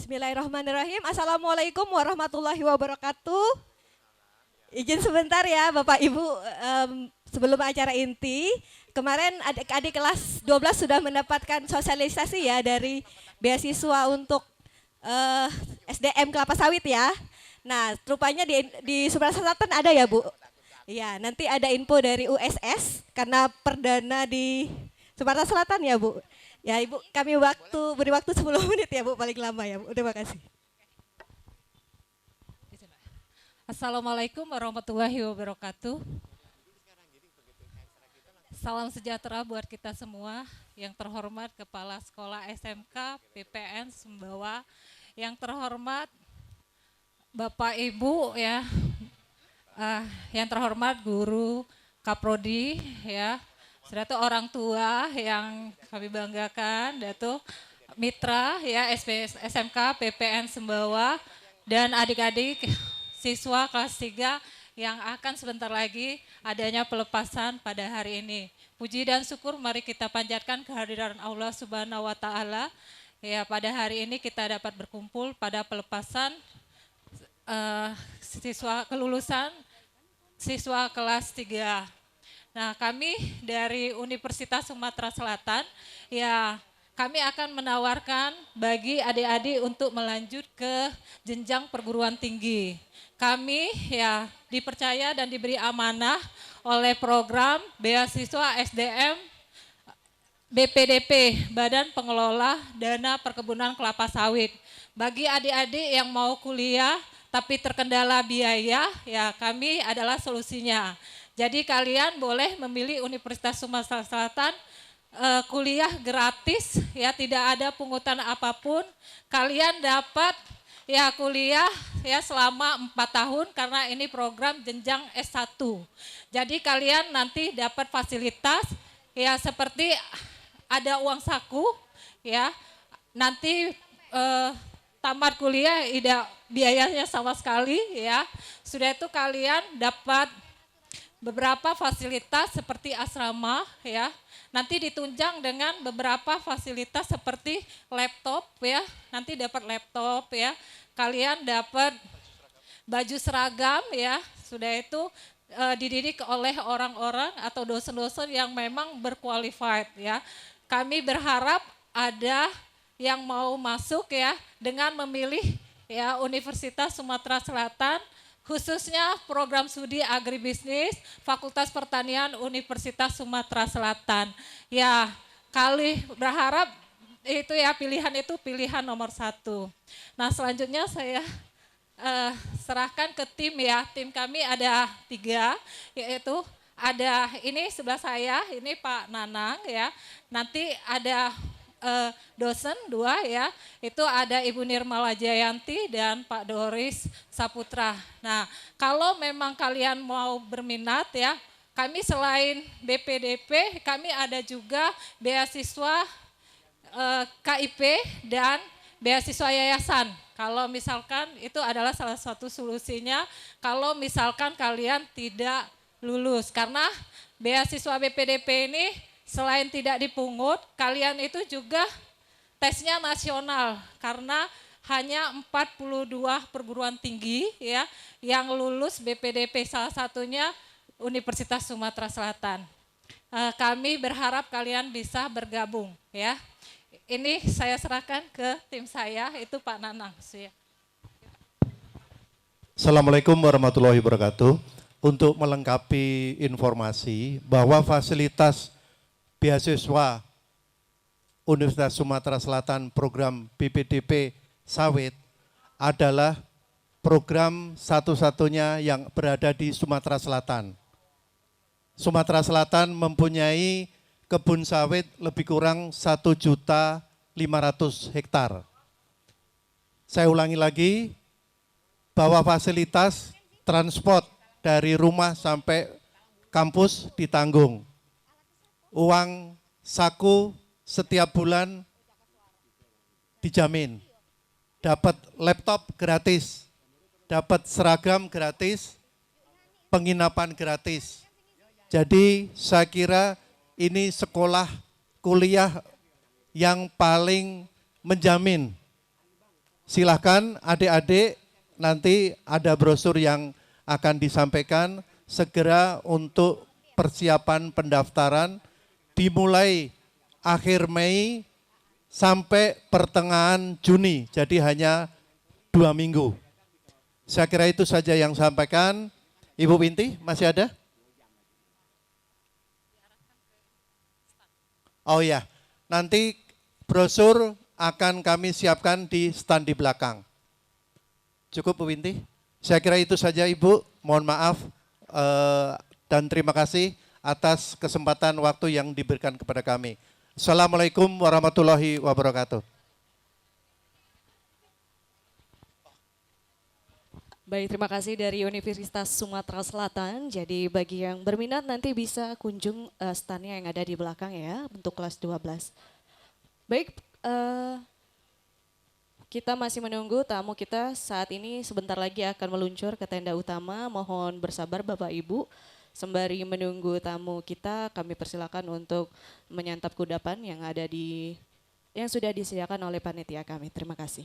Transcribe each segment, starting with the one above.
Bismillahirrahmanirrahim. Assalamualaikum warahmatullahi wabarakatuh. Izin sebentar ya Bapak Ibu, sebelum acara inti, kemarin adik-adik kelas 12 sudah mendapatkan sosialisasi ya dari beasiswa untuk SDM kelapa sawit ya. Nah, rupanya di Sumatera Selatan ada ya Bu? Iya, nanti ada info dari USS karena perdana di Sumatera Selatan ya Bu. Ya Ibu, kami beri waktu 10 menit ya Bu, paling lama ya Bu. Terima kasih. Assalamualaikum warahmatullahi wabarakatuh. Salam sejahtera buat kita semua. Yang terhormat Kepala Sekolah SMK PPN Sumbawa, yang terhormat Bapak Ibu ya, yang terhormat guru, Kaprodi ya, sudah itu orang tua yang kami banggakan, Dato Mitra ya SMK PPN Sumbawa, dan adik-adik siswa kelas 3 yang akan sebentar lagi adanya pelepasan pada hari ini. Puji dan syukur mari kita panjatkan kehadiran Allah Subhanahu wa taala. Ya, pada hari ini kita dapat berkumpul pada pelepasan siswa kelulusan siswa kelas 3. Nah, kami dari Universitas Sumatera Selatan ya, kami akan menawarkan bagi adik-adik untuk melanjut ke jenjang perguruan tinggi. Kami ya dipercaya dan diberi amanah oleh program beasiswa SDM BPDP, Badan Pengelola Dana Perkebunan Kelapa Sawit. Bagi adik-adik yang mau kuliah tapi terkendala biaya, ya kami adalah solusinya. Jadi kalian boleh memilih Universitas Sumatera Selatan, kuliah gratis, ya tidak ada pungutan apapun. Kalian dapat ya kuliah ya selama 4 tahun karena ini program jenjang S1. Jadi kalian nanti dapat fasilitas ya seperti ada uang saku ya. Nanti tamat kuliah tidak biayanya sama sekali ya. Sudah itu kalian dapat beberapa fasilitas seperti asrama ya. Nanti ditunjang dengan beberapa fasilitas seperti laptop ya. Nanti dapat laptop ya. Kalian dapat baju seragam ya. Sudah itu dididik oleh orang-orang atau dosen-dosen yang memang berqualified ya. Kami berharap ada yang mau masuk ya dengan memilih ya Universitas Sumatera Selatan, khususnya program studi agribisnis Fakultas Pertanian Universitas Sumatera Selatan. Ya, kali berharap itu ya pilihan itu pilihan nomor 1. Nah, selanjutnya saya serahkan ke tim ya. Tim kami ada 3, yaitu ada ini sebelah saya, ini Pak Nanang ya. Nanti ada dosen 2 ya, itu ada Ibu Nirmala Jayanti dan Pak Doris Saputra. Nah, kalau memang kalian mau berminat ya, kami selain BPDP, kami ada juga beasiswa KIP dan beasiswa yayasan. Kalau misalkan itu adalah salah satu solusinya, kalau misalkan kalian tidak lulus, karena beasiswa BPDP ini selain tidak dipungut, kalian itu juga tesnya nasional karena hanya 42 perguruan tinggi ya yang lulus BPDP, salah satunya Universitas Sumatera Selatan. Kami berharap kalian bisa bergabung ya. Ini saya serahkan ke tim saya, itu Pak Nanang. Assalamualaikum warahmatullahi wabarakatuh. Untuk melengkapi informasi bahwa fasilitas beasiswa Universitas Sumatera Selatan program BPDP Sawit adalah program satu-satunya yang berada di Sumatera Selatan. Sumatera Selatan mempunyai kebun sawit lebih kurang 1.500.000 hektar. Saya ulangi lagi bahwa fasilitas transport dari rumah sampai kampus ditanggung. Uang saku setiap bulan dijamin, dapat laptop gratis, dapat seragam gratis, penginapan gratis. Jadi saya kira ini sekolah kuliah yang paling menjamin Silahkan adik-adik, nanti ada brosur yang akan disampaikan segera untuk persiapan pendaftaran dimulai akhir Mei sampai pertengahan Juni, jadi hanya 2 minggu. Saya kira itu saja yang sampaikan. Ibu Winti, masih ada? Oh ya, nanti brosur akan kami siapkan di stand di belakang. Cukup Bu Winti? Saya kira itu saja Ibu, mohon maaf dan terima kasih atas kesempatan waktu yang diberikan kepada kami. Assalamualaikum warahmatullahi wabarakatuh. Baik, terima kasih dari Universitas Sumatera Selatan. Jadi bagi yang berminat nanti bisa kunjung standnya yang ada di belakang ya untuk kelas 12. Baik, kita masih menunggu tamu kita saat ini sebentar lagi akan meluncur ke tenda utama. Mohon bersabar Bapak Ibu. Sembari menunggu tamu kita, kami persilakan untuk menyantap kudapan yang sudah disediakan oleh panitia kami. Terima kasih.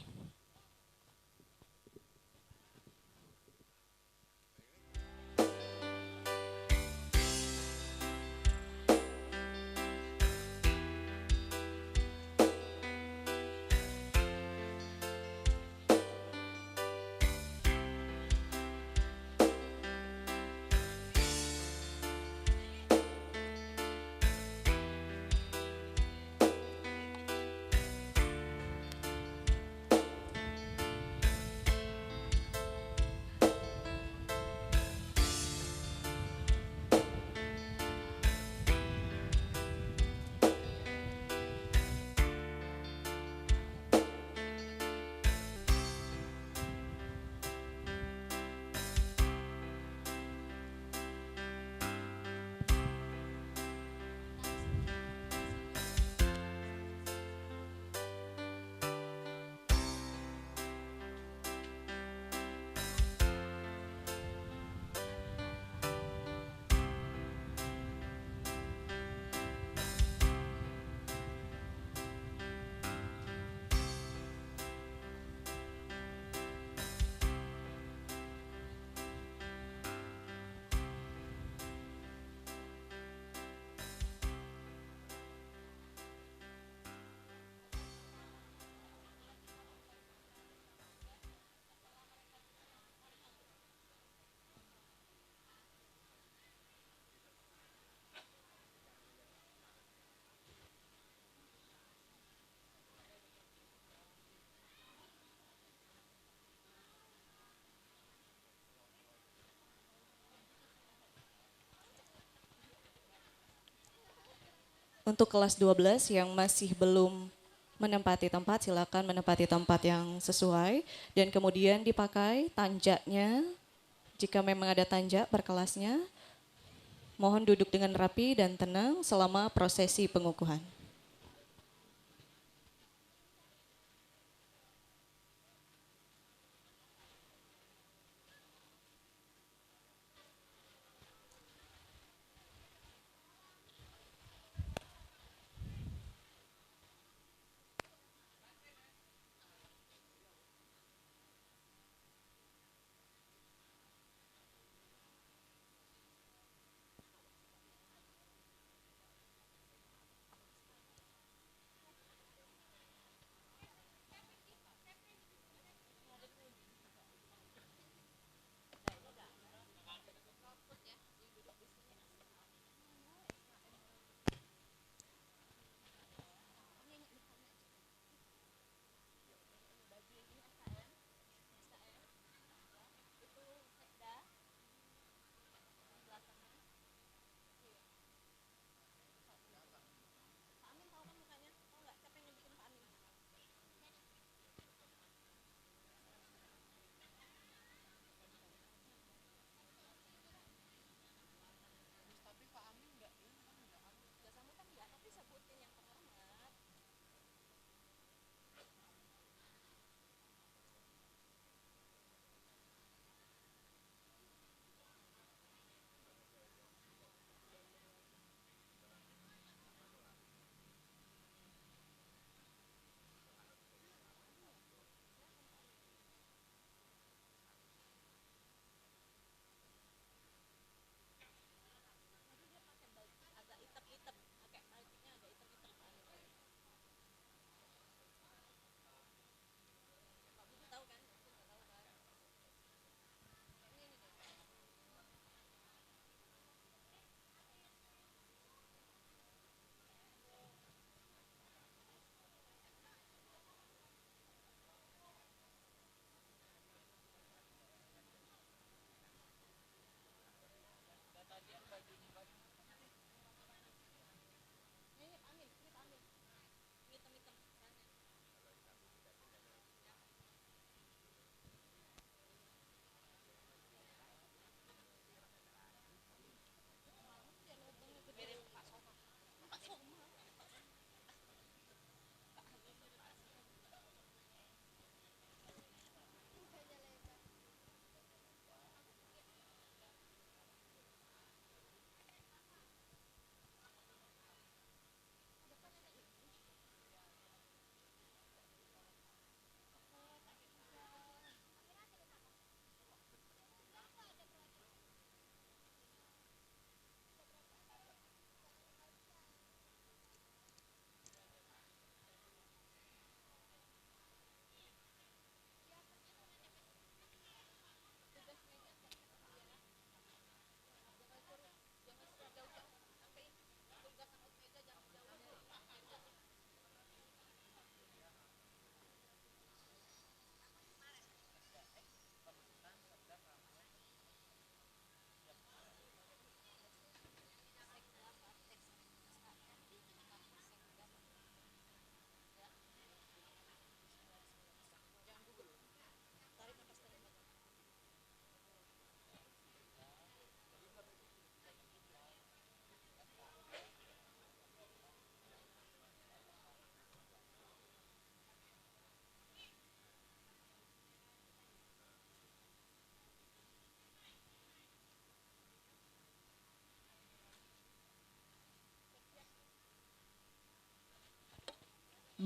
Untuk kelas 12 yang masih belum menempati tempat, silakan menempati tempat yang sesuai dan kemudian dipakai tanjaknya. Jika memang ada tanjak per kelasnya, mohon duduk dengan rapi dan tenang selama prosesi pengukuhan.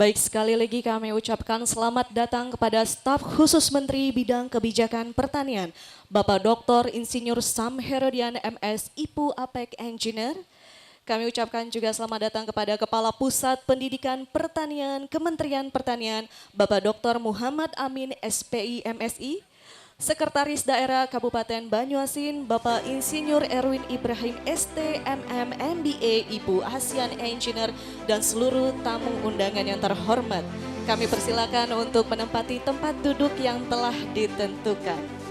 Baik, sekali lagi kami ucapkan selamat datang kepada staf khusus Menteri Bidang Kebijakan Pertanian, Bapak Dr. Insinyur Sam Herodian MS IPU APEK Engineer. Kami ucapkan juga selamat datang kepada Kepala Pusat Pendidikan Pertanian Kementerian Pertanian, Bapak Dr. Muhammad Amin SPI MSI. Sekretaris Daerah Kabupaten Banyuasin, Bapak Insinyur Erwin Ibrahim STMM MBA IPU ASEAN Engineer, dan seluruh tamu undangan yang terhormat. Kami persilakan untuk menempati tempat duduk yang telah ditentukan.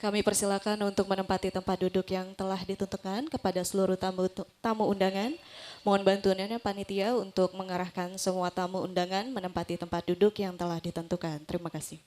Kami persilakan untuk menempati tempat duduk yang telah ditentukan kepada seluruh tamu undangan. Mohon bantuannya panitia untuk mengarahkan semua tamu undangan menempati tempat duduk yang telah ditentukan. Terima kasih.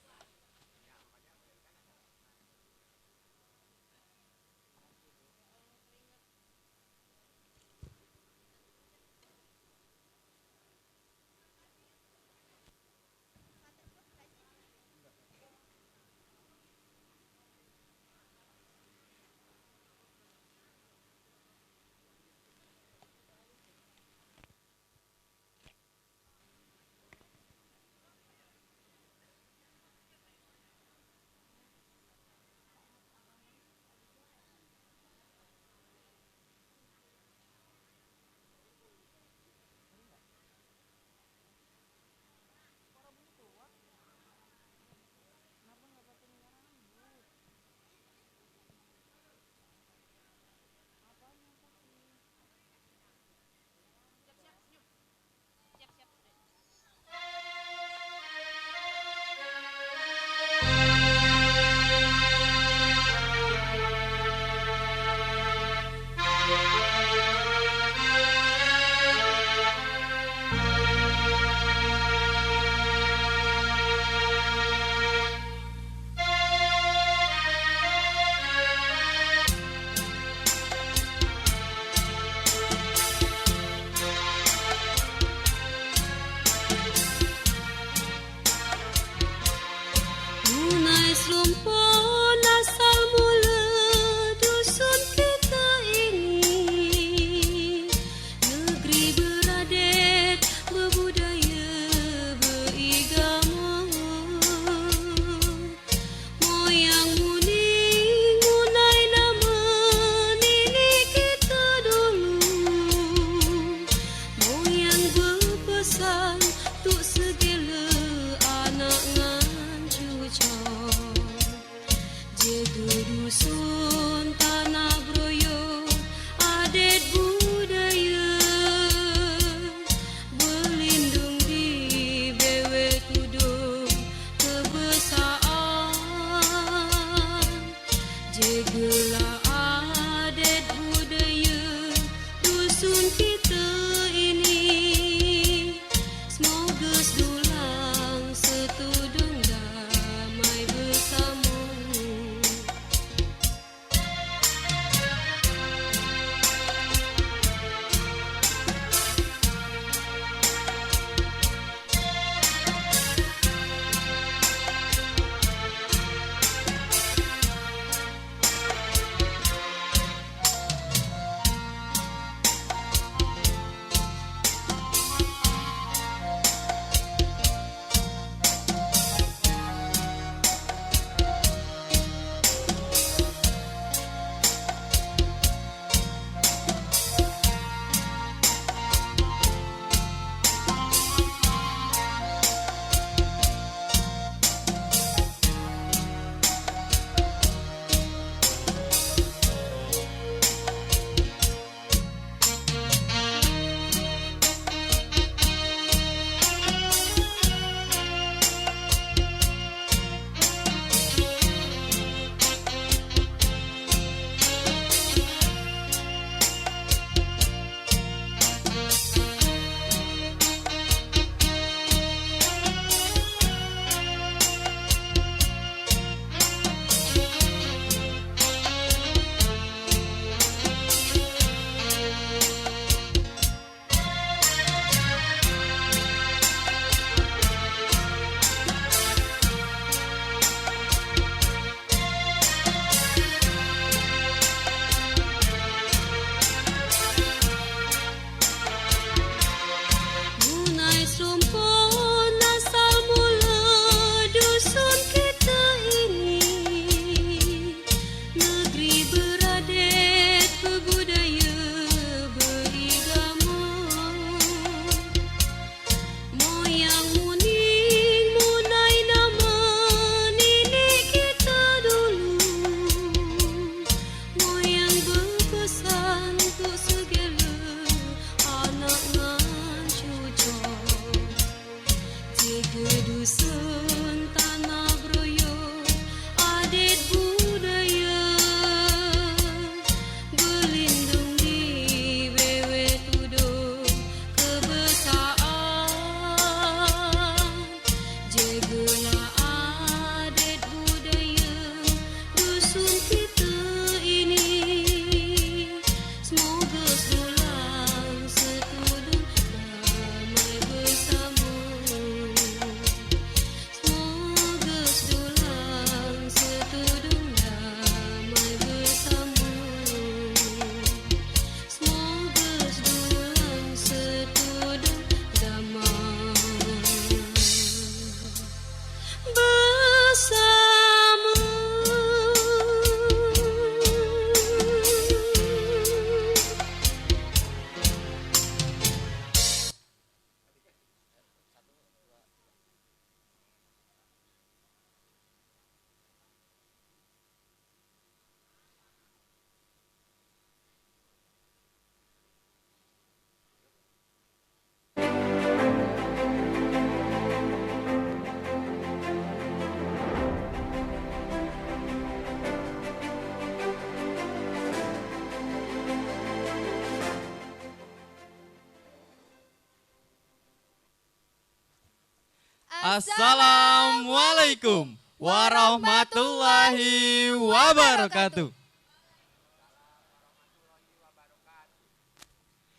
Assalamualaikum warahmatullahi wabarakatuh.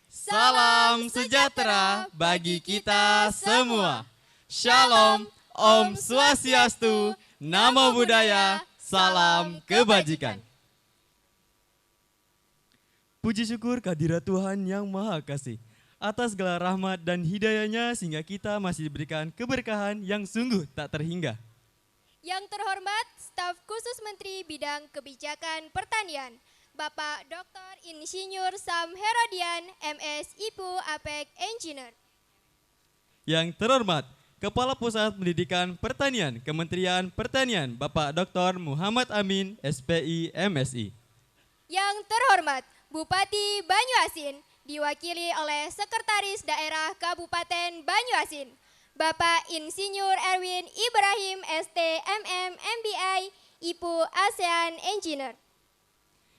Salam sejahtera bagi kita semua. Shalom, Om Swastiastu, Namo Buddhaya, salam kebajikan. Puji syukur kehadirat Tuhan yang Maha Kasih atas segala rahmat dan hidayahnya sehingga kita masih diberikan keberkahan yang sungguh tak terhingga. Yang terhormat, Staf Khusus Menteri Bidang Kebijakan Pertanian, Bapak Dr. Insinyur Sam Herodian, MS IPU APEK Engineer. Yang terhormat, Kepala Pusat Pendidikan Pertanian Kementerian Pertanian, Bapak Dr. Muhammad Amin, SPI MSI. Yang terhormat, Bupati Banyuasin, diwakili oleh Sekretaris Daerah Kabupaten Banyuasin, Bapak Insinyur Erwin Ibrahim ST MM MBI, IPU ASEAN Engineer.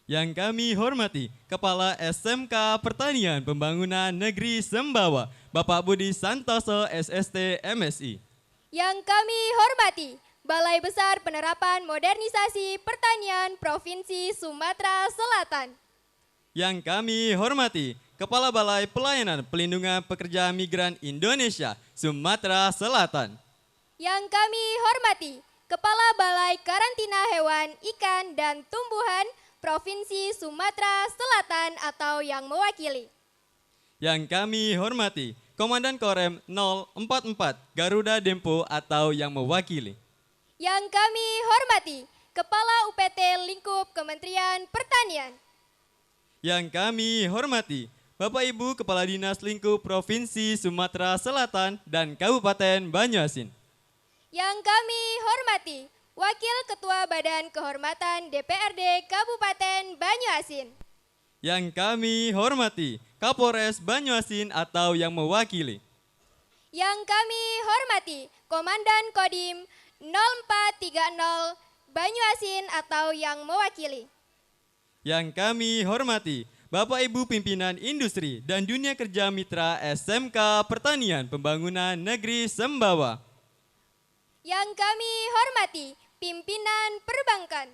Yang kami hormati, Kepala SMK Pertanian Pembangunan Negeri Sembawa, Bapak Budi Santoso SST MSI. Yang kami hormati, Balai Besar Penerapan Modernisasi Pertanian Provinsi Sumatera Selatan. Yang kami hormati, Kepala Balai Pelayanan Pelindungan Pekerja Migran Indonesia, Sumatera Selatan. Yang kami hormati, Kepala Balai Karantina Hewan, Ikan, dan Tumbuhan Provinsi Sumatera Selatan atau yang mewakili. Yang kami hormati, Komandan Korem 044 Garuda Dempo atau yang mewakili. Yang kami hormati, Kepala UPT Lingkup Kementerian Pertanian. Yang kami hormati, Bapak Ibu Kepala Dinas Lingkup Provinsi Sumatera Selatan dan Kabupaten Banyuasin. Yang kami hormati, Wakil Ketua Badan Kehormatan DPRD Kabupaten Banyuasin. Yang kami hormati, Kapolres Banyuasin atau yang mewakili. Yang kami hormati, Komandan Kodim 0430 Banyuasin atau yang mewakili. Yang kami hormati, Bapak Ibu Pimpinan Industri dan Dunia Kerja Mitra SMK Pertanian Pembangunan Negeri Sembawa. Yang kami hormati, Pimpinan Perbankan.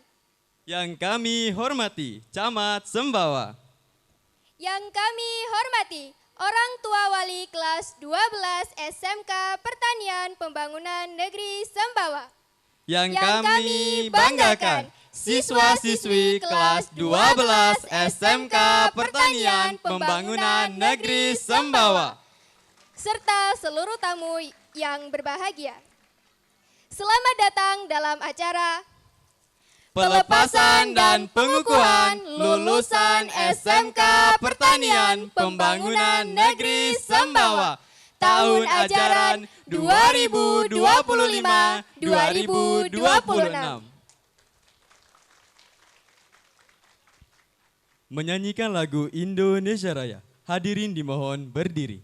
Yang kami hormati, Camat Sembawa. Yang kami hormati, orang tua wali kelas 12 SMK Pertanian Pembangunan Negeri Sembawa. Yang kami banggakan, siswa-siswi kelas 12 SMK Pertanian Pembangunan Negeri Sembawa. Serta seluruh tamu yang berbahagia. Selamat datang dalam acara Pelepasan dan pengukuhan lulusan SMK Pertanian Pembangunan Negeri Sembawa tahun ajaran 2025-2026. Menyanyikan lagu Indonesia Raya. Hadirin dimohon berdiri.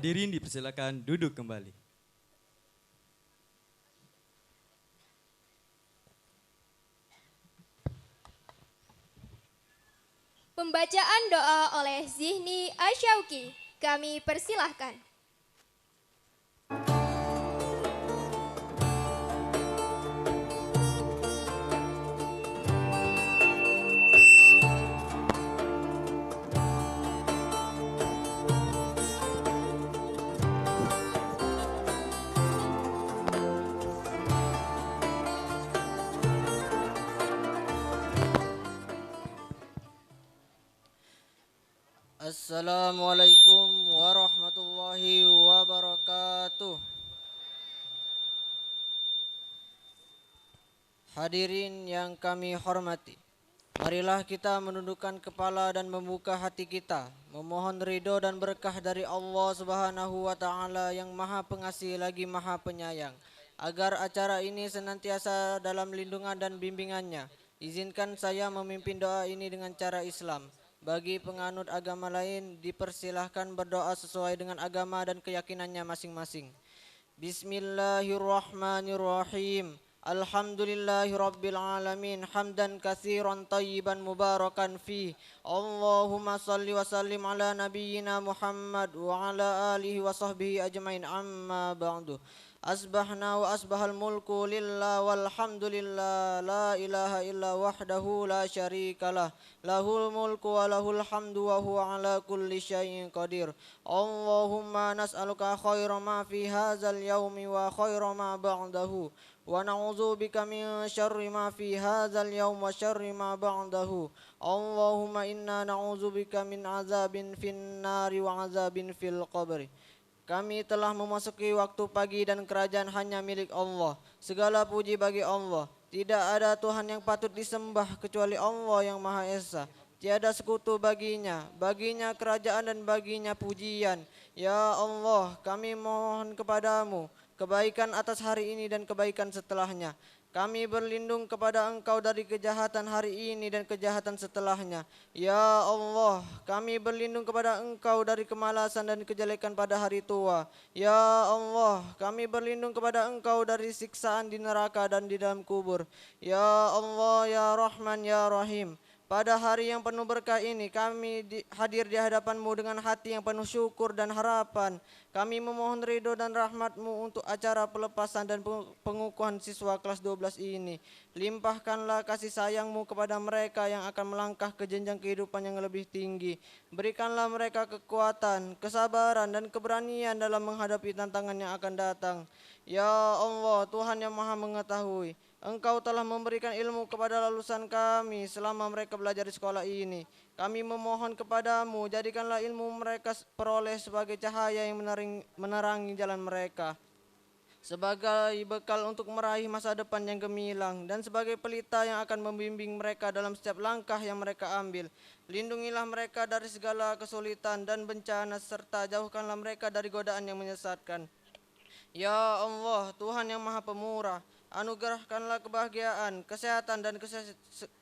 Hadirin dipersilakan duduk kembali. Pembacaan doa oleh Zihni Asyauki. Kami persilahkan. Assalamualaikum warahmatullahi wabarakatuh. Hadirin yang kami hormati, marilah kita menundukkan kepala dan membuka hati kita, memohon ridho dan berkah dari Allah Subhanahu wa Ta'ala yang Maha Pengasih lagi Maha Penyayang, agar acara ini senantiasa dalam lindungan dan bimbingannya. Izinkan saya memimpin doa ini dengan cara Islam. Bagi penganut agama lain dipersilahkan berdoa sesuai dengan agama dan keyakinannya masing-masing. Bismillahirrahmanirrahim. Alhamdulillahirabbil alamin hamdan katsiran tayyiban mubarakan fi. Allahumma shalli wa sallim ala nabiyyina Muhammad wa ala alihi wa sahbihi ajmain, amma ba'du. Asbahna wa asbahal mulku lillah walhamdulillah, la ilaha illa wahdahu la syarikalah, lahul mulku wa lahul hamdu wa huwa ala kulli syai'in qadir. Allahumma nas'aluka khaira ma fi hadzal yaumi wa khaira ma ba'dahu, wa na'udzubika min syarri ma fi hadzal yaum wa syarri ma ba'dahu. Allahumma inna na'udzubika min azabin fin nari wa azabin fil qabri. Kami telah memasuki waktu pagi dan kerajaan hanya milik Allah. Segala puji bagi Allah. Tidak ada Tuhan yang patut disembah kecuali Allah yang Maha Esa. Tiada sekutu baginya. Baginya kerajaan dan baginya pujian. Ya Allah, kami mohon kepadamu kebaikan atas hari ini dan kebaikan setelahnya. Kami berlindung kepada Engkau dari kejahatan hari ini dan kejahatan setelahnya. Ya Allah, kami berlindung kepada Engkau dari kemalasan dan kejelekan pada hari tua. Ya Allah, kami berlindung kepada Engkau dari siksaan di neraka dan di dalam kubur. Ya Allah, ya Rahman, ya Rahim. Pada hari yang penuh berkah ini kami hadir di hadapan-Mu dengan hati yang penuh syukur dan harapan. Kami memohon ridho dan rahmat-Mu untuk acara pelepasan dan pengukuhan siswa kelas 12 ini. Limpahkanlah kasih sayang-Mu kepada mereka yang akan melangkah ke jenjang kehidupan yang lebih tinggi. Berikanlah mereka kekuatan, kesabaran dan keberanian dalam menghadapi tantangan yang akan datang. Ya Allah, Tuhan yang Maha Mengetahui, Engkau telah memberikan ilmu kepada lulusan kami selama mereka belajar di sekolah ini. Kami memohon kepadamu, jadikanlah ilmu mereka peroleh sebagai cahaya yang menerangi jalan mereka, sebagai bekal untuk meraih masa depan yang gemilang, dan sebagai pelita yang akan membimbing mereka dalam setiap langkah yang mereka ambil. Lindungilah mereka dari segala kesulitan dan bencana, serta jauhkanlah mereka dari godaan yang menyesatkan. Ya Allah, Tuhan yang Maha Pemurah, anugerahkanlah kebahagiaan, kesehatan dan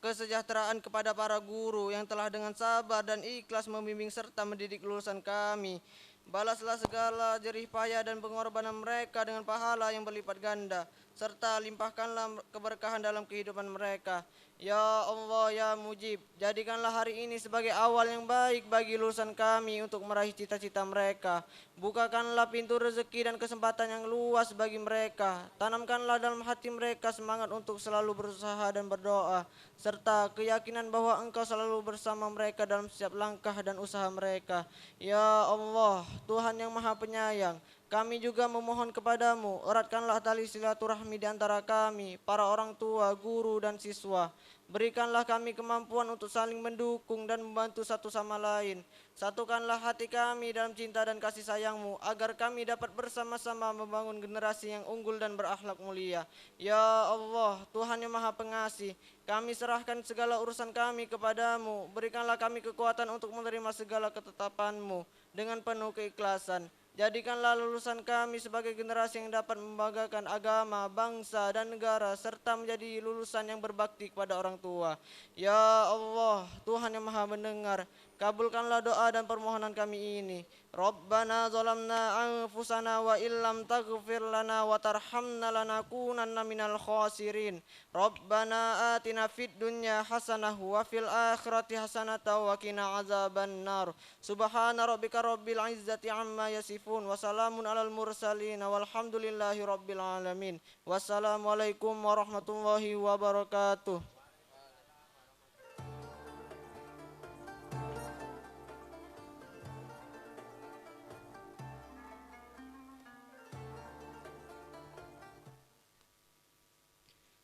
kesejahteraan kepada para guru yang telah dengan sabar dan ikhlas membimbing serta mendidik lulusan kami. Balaslah segala jerih payah dan pengorbanan mereka dengan pahala yang berlipat ganda, serta limpahkanlah keberkahan dalam kehidupan mereka. Ya Allah, ya Mujib, jadikanlah hari ini sebagai awal yang baik bagi lulusan kami untuk meraih cita-cita mereka. Bukakanlah pintu rezeki dan kesempatan yang luas bagi mereka. Tanamkanlah dalam hati mereka semangat untuk selalu berusaha dan berdoa, serta keyakinan bahwa Engkau selalu bersama mereka dalam setiap langkah dan usaha mereka. Ya Allah, Tuhan yang Maha Penyayang, kami juga memohon kepadamu, eratkanlah tali silaturahmi di antara kami, para orang tua, guru, dan siswa. Berikanlah kami kemampuan untuk saling mendukung dan membantu satu sama lain. Satukanlah hati kami dalam cinta dan kasih sayang-Mu, agar kami dapat bersama-sama membangun generasi yang unggul dan berakhlak mulia. Ya Allah, Tuhan yang Maha Pengasih, kami serahkan segala urusan kami kepadamu. Berikanlah kami kekuatan untuk menerima segala ketetapan-Mu dengan penuh keikhlasan. Jadikanlah lulusan kami sebagai generasi yang dapat membanggakan agama, bangsa, dan negara, serta menjadi lulusan yang berbakti kepada orang tua. Ya Allah, Tuhan yang maha mendengar, kabulkanlah doa dan permohonan kami ini. Rabbana zalamna anfusana wa illam taghfir lana wa tarhamna lanakunanna minal khasirin. Rabbana atina fid dunya hasanah wa fil akhirati hasanah wa qina azaban nar. Subhana rabbika rabbil izzati amma yasifun wa salamun alal mursalin walhamdulillahi rabbil alamin. Wassalamualaikum warahmatullahi wabarakatuh.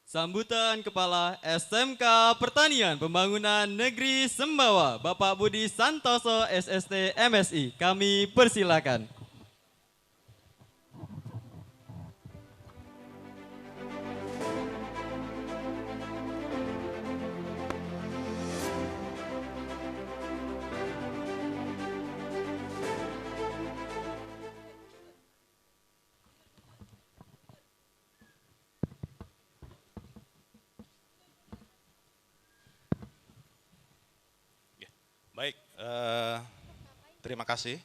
Sambutan Kepala SMK Pertanian Pembangunan Negeri Sembawa, Bapak Budi Santoso, SST MSI. Kami persilakan. Baik, terima kasih.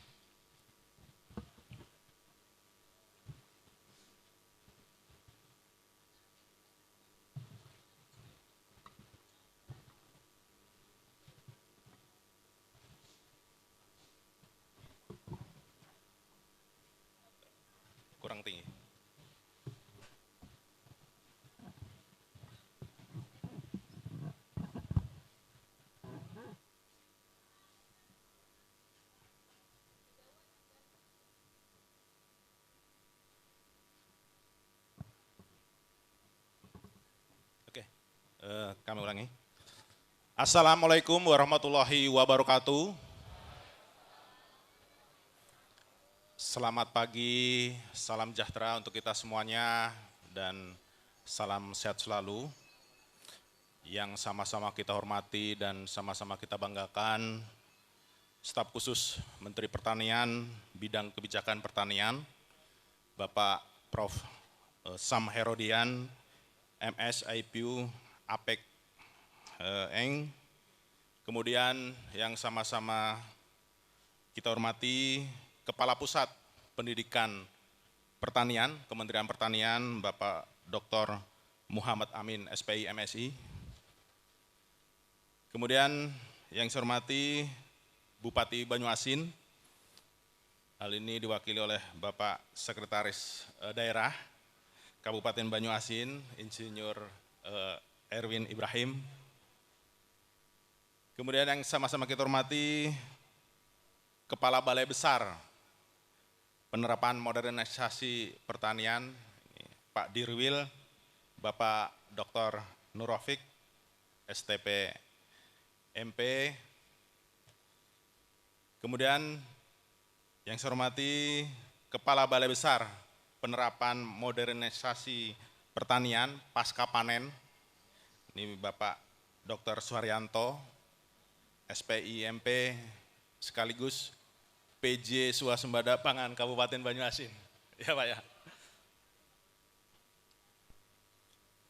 Kurang tinggi. Oke, kami ulangi. Assalamualaikum warahmatullahi wabarakatuh. Selamat pagi, salam sejahtera untuk kita semuanya dan salam sehat selalu. Yang sama-sama kita hormati dan sama-sama kita banggakan, Staf Khusus Menteri Pertanian, Bidang Kebijakan Pertanian, Bapak Prof. Sam Herodian, MS, IPU, APEK, Eng. Kemudian yang sama-sama kita hormati, Kepala Pusat Pendidikan Pertanian, Kementerian Pertanian, Bapak Dr. Muhammad Amin, SPI, MSI. Kemudian yang saya hormati, Bupati Banyuasin, hal ini diwakili oleh Bapak Sekretaris Daerah Kabupaten Banyuasin, Insinyur Erwin Ibrahim. Kemudian yang sama-sama kita hormati, Kepala Balai Besar Penerapan Modernisasi Pertanian, Pak Dirwil, Bapak Dr. Nurofik, STP MP. Kemudian yang saya hormati, Kepala Balai Besar Penerapan Modernisasi Pertanian Pasca Panen, ini Bapak Dr. Suharyanto, SPI MP, sekaligus PJ Swasembada Pangan Kabupaten Banyuasin. Ya Pak ya.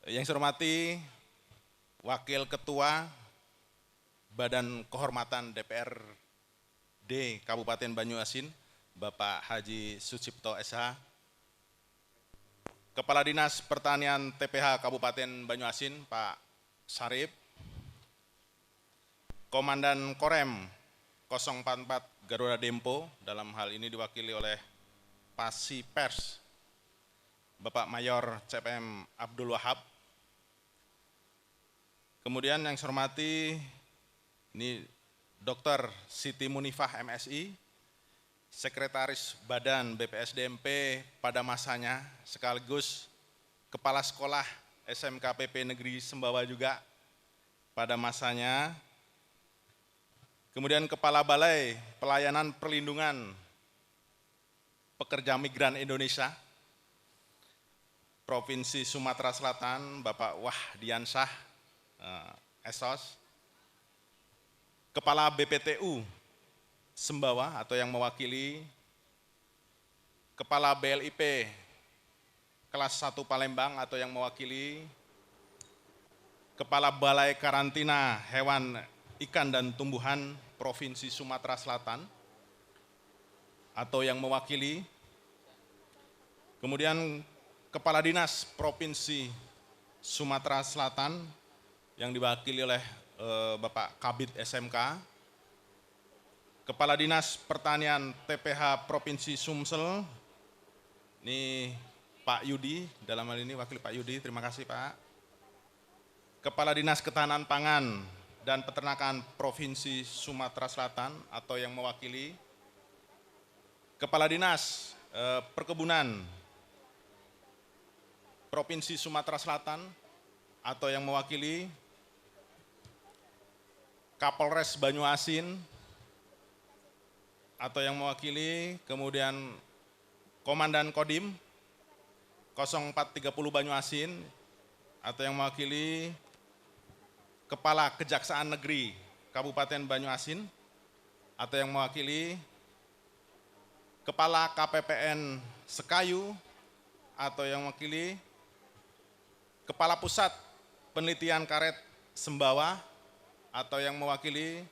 Yang saya hormati, Wakil Ketua Badan Kehormatan DPRD Kabupaten Banyuasin, Bapak Haji Sucipto SH, Kepala Dinas Pertanian TPH Kabupaten Banyuasin, Pak Sarip, Komandan Korem 044 Garuda Dempo, dalam hal ini diwakili oleh Pasi Pers, Bapak Mayor CPM Abdul Wahab. Kemudian yang saya hormati, ini Dr. Siti Munifah MSI, Sekretaris Badan BPSDMP pada masanya, sekaligus Kepala Sekolah SMKPP Negeri Sembawa juga pada masanya. Kemudian Kepala Balai Pelayanan Perlindungan Pekerja Migran Indonesia, Provinsi Sumatera Selatan, Bapak Wahdiansyah, Esos. Kepala BPTU Sembawa atau yang mewakili Kepala BLIP kelas 1 Palembang atau yang mewakili, Kepala Balai Karantina Hewan, Ikan dan Tumbuhan Provinsi Sumatera Selatan atau yang mewakili, kemudian Kepala Dinas Provinsi Sumatera Selatan yang diwakili oleh Bapak Kabid SMK, Kepala Dinas Pertanian TPH Provinsi Sumsel, ini Pak Yudi, dalam hal ini wakil Pak Yudi, terima kasih Pak. Kepala Dinas Ketahanan Pangan dan Peternakan Provinsi Sumatera Selatan atau yang mewakili, Kepala Dinas Perkebunan Provinsi Sumatera Selatan atau yang mewakili, Kapolres Banyuasin atau yang mewakili, kemudian Komandan Kodim 0430 Banyuasin atau yang mewakili, Kepala Kejaksaan Negeri Kabupaten Banyuasin atau yang mewakili, Kepala KPPN Sekayu atau yang mewakili, Kepala Pusat Penelitian Karet Sembawa atau yang mewakili,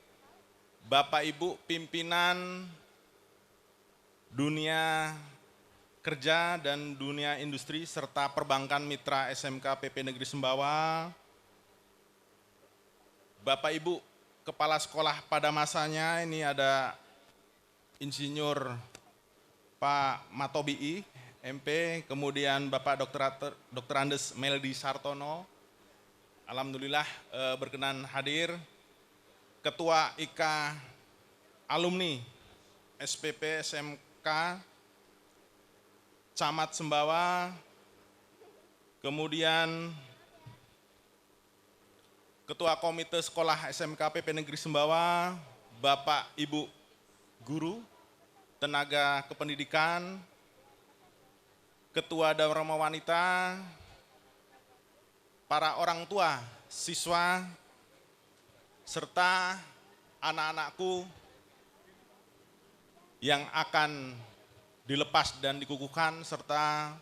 Bapak Ibu pimpinan dunia kerja dan dunia industri serta perbankan mitra SMK PP Negeri Sembawa, Bapak Ibu kepala sekolah pada masanya, ini ada Insinyur Pak Matobii, MP, kemudian Bapak Dr. Andes Meldi Sartono, alhamdulillah berkenan hadir, Ketua IK Alumni SPP SMK Camat Sembawa, kemudian Ketua Komite Sekolah SMK PP Negeri Sembawa, Bapak Ibu Guru, Tenaga Kependidikan, Ketua Dharma Wanita, para orang tua, siswa, serta anak-anakku yang akan dilepas dan dikukuhkan, serta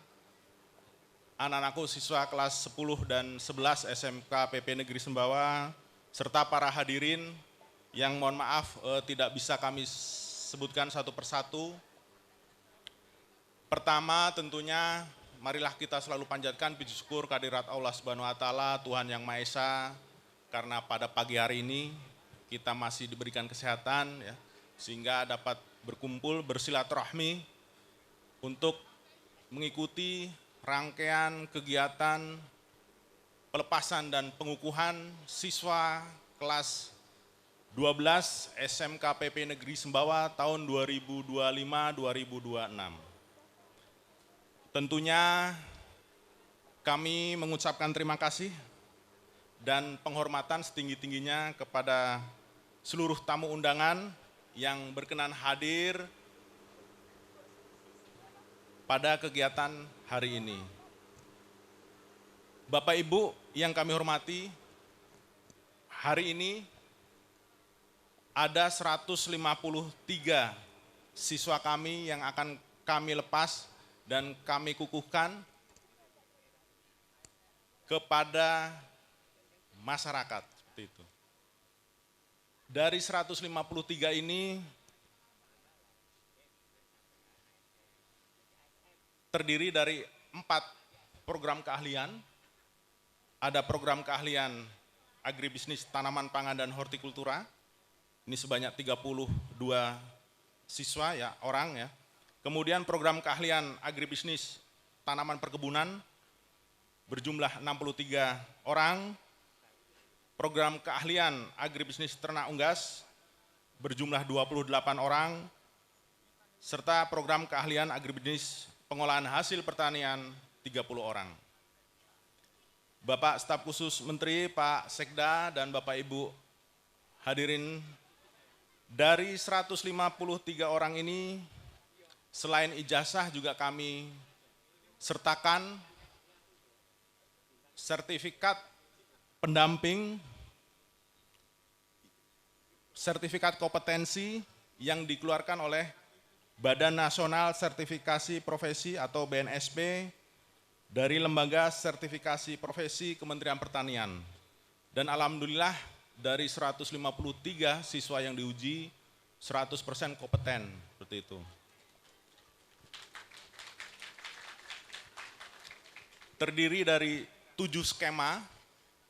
anak-anakku siswa kelas 10 dan 11 SMK PP Negeri Sembawa, serta para hadirin yang mohon maaf tidak bisa kami sebutkan satu persatu. Pertama tentunya marilah kita selalu panjatkan puji syukur kehadirat Allah Subhanahu wa taala, Tuhan Yang Maha Esa, karena pada pagi hari ini kita masih diberikan kesehatan ya, sehingga dapat berkumpul bersilaturahmi untuk mengikuti rangkaian kegiatan pelepasan dan pengukuhan siswa kelas 12 SMK PP Negeri Sembawa tahun 2025-2026. Tentunya kami mengucapkan terima kasih dan penghormatan setinggi-tingginya kepada seluruh tamu undangan yang berkenan hadir pada kegiatan hari ini. Bapak Ibu yang kami hormati, hari ini ada 153 siswa kami yang akan kami lepas dan kami kukuhkan kepada masyarakat, seperti itu. Dari 153 ini terdiri dari 4 program keahlian. Ada program keahlian agribisnis tanaman pangan dan hortikultura. Ini sebanyak 32 siswa ya, orang ya. Kemudian program keahlian agribisnis tanaman perkebunan berjumlah 63 orang. Program keahlian agribisnis ternak unggas berjumlah 28 orang, serta program keahlian agribisnis pengolahan hasil pertanian 30 orang. Bapak Staf Khusus Menteri, Pak Sekda, dan Bapak Ibu hadirin, dari 153 orang ini selain ijazah juga kami sertakan sertifikat pendamping, sertifikat kompetensi yang dikeluarkan oleh Badan Nasional Sertifikasi Profesi atau BNSP, dari Lembaga Sertifikasi Profesi Kementerian Pertanian. Dan alhamdulillah dari 153 siswa yang diuji, 100% kompeten, seperti itu. Terdiri dari 7 skema,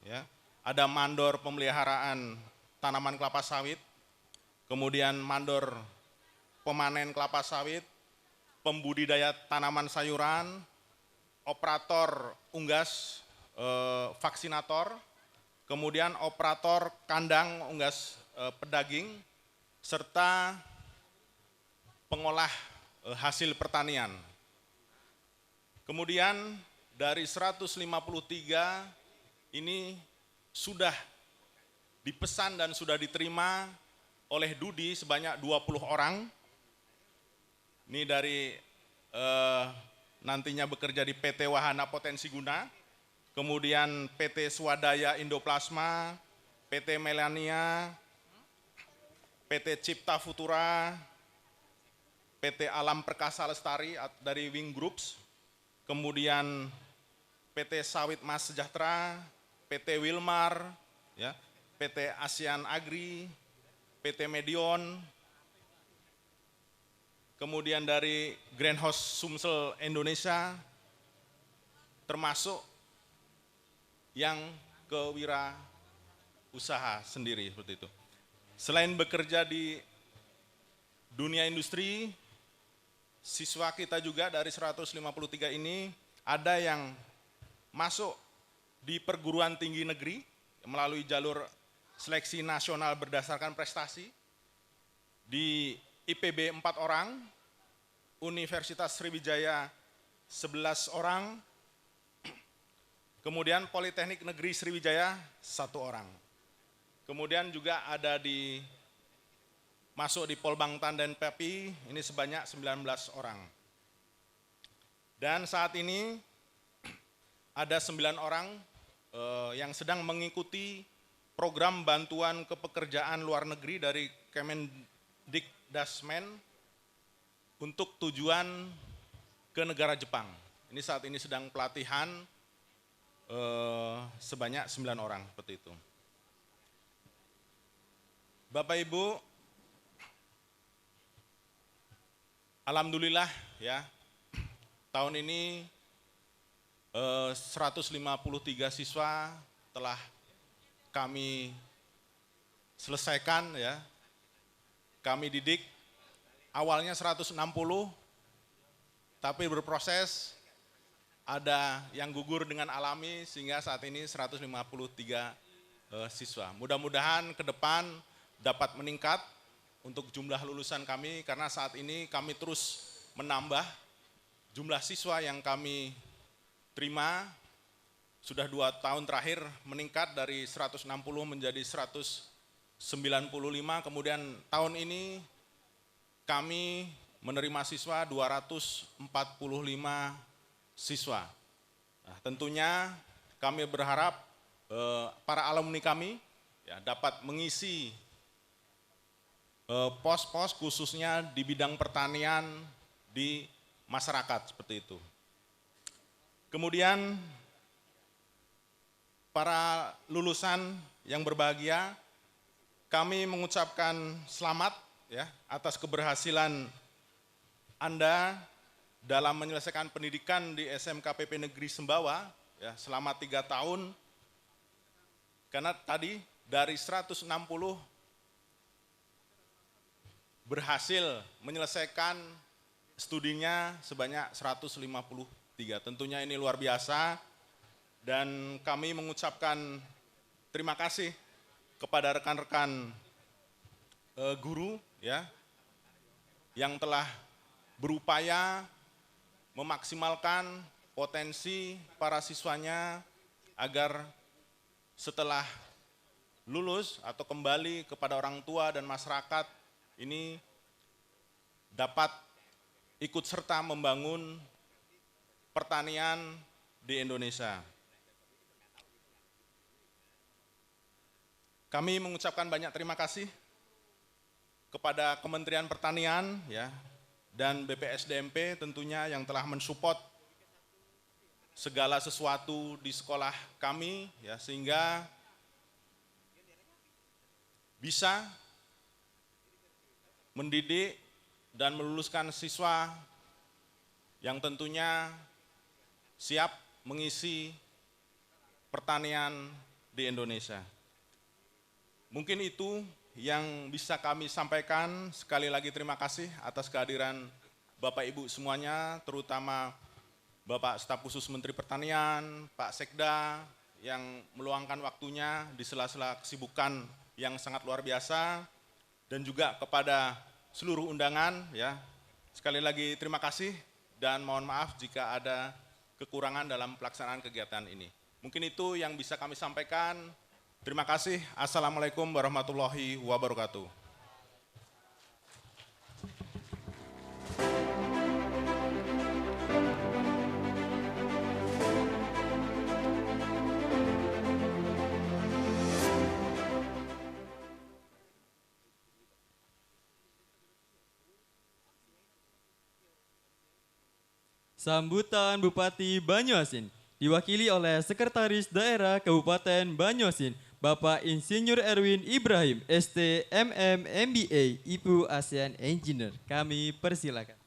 ya. Ada mandor pemeliharaan tanaman kelapa sawit, kemudian mandor pemanen kelapa sawit, pembudidaya tanaman sayuran, operator unggas vaksinator, kemudian operator kandang unggas pedaging, serta pengolah hasil pertanian. Kemudian dari 153 ini sudah dipesan dan sudah diterima oleh Dudi sebanyak 20 orang. Ini dari nantinya bekerja di PT Wahana Potensi Guna, kemudian PT Swadaya Indoplasma, PT Melania, PT Cipta Futura, PT Alam Perkasa Lestari dari Wing Groups, kemudian PT Sawit Mas Sejahtera, PT Wilmar, ya, PT ASEAN Agri, PT Medion, kemudian dari Greenhouse Sumsel Indonesia, termasuk yang kewirausaha sendiri, seperti itu. Selain bekerja di dunia industri, siswa kita juga dari 153 ini ada yang masuk di perguruan tinggi negeri melalui jalur seleksi nasional berdasarkan prestasi. Di IPB 4 orang, Universitas Sriwijaya 11 orang, kemudian Politeknik Negeri Sriwijaya 1 orang. Kemudian juga ada masuk di Polbangtan dan PEPI, ini sebanyak 19 orang. Dan saat ini ada 9 orang yang sedang mengikuti program bantuan kepekerjaan luar negeri dari Kemendikdasmen untuk tujuan ke negara Jepang. Ini saat ini sedang pelatihan sebanyak 9 orang, seperti itu. Bapak Ibu, alhamdulillah ya, tahun ini 153 siswa telah kami selesaikan, ya. Kami didik awalnya 160, tapi berproses, ada yang gugur dengan alami sehingga saat ini 153 siswa. Mudah-mudahan ke depan dapat meningkat untuk jumlah lulusan kami, karena saat ini kami terus menambah jumlah siswa yang kami terima. Sudah 2 tahun terakhir meningkat dari 160 menjadi 195, kemudian tahun ini kami menerima siswa 245 siswa. Nah, tentunya kami berharap para alumni kami ya, dapat mengisi pos-pos khususnya di bidang pertanian di masyarakat, seperti itu. Kemudian para lulusan yang berbahagia, kami mengucapkan selamat ya atas keberhasilan Anda dalam menyelesaikan pendidikan di SMK PP Negeri Sembawa ya, selama 3 tahun. Karena tadi dari 160 berhasil menyelesaikan studinya sebanyak 153. Tentunya ini luar biasa dan kami mengucapkan terima kasih kepada rekan-rekan guru ya yang telah berupaya memaksimalkan potensi para siswanya agar setelah lulus atau kembali kepada orang tua dan masyarakat ini dapat ikut serta membangun pertanian di Indonesia. Kami mengucapkan banyak terima kasih kepada Kementerian Pertanian ya dan BPSDMP tentunya yang telah mensupport segala sesuatu di sekolah kami ya, sehingga bisa mendidik dan meluluskan siswa yang tentunya siap mengisi pertanian di Indonesia. Mungkin itu yang bisa kami sampaikan. Sekali lagi terima kasih atas kehadiran Bapak Ibu semuanya, terutama Bapak Staf Khusus Menteri Pertanian, Pak Sekda yang meluangkan waktunya di sela-sela kesibukan yang sangat luar biasa, dan juga kepada seluruh undangan ya. Sekali lagi terima kasih dan mohon maaf jika ada kekurangan dalam pelaksanaan kegiatan ini. Mungkin itu yang bisa kami sampaikan. Terima kasih. Assalamualaikum warahmatullahi wabarakatuh. Sambutan Bupati Banyuasin diwakili oleh Sekretaris Daerah Kabupaten Banyuasin, Bapak Insinyur Erwin Ibrahim, ST MM MBA, Ibu ASEAN Engineer. Kami persilakan.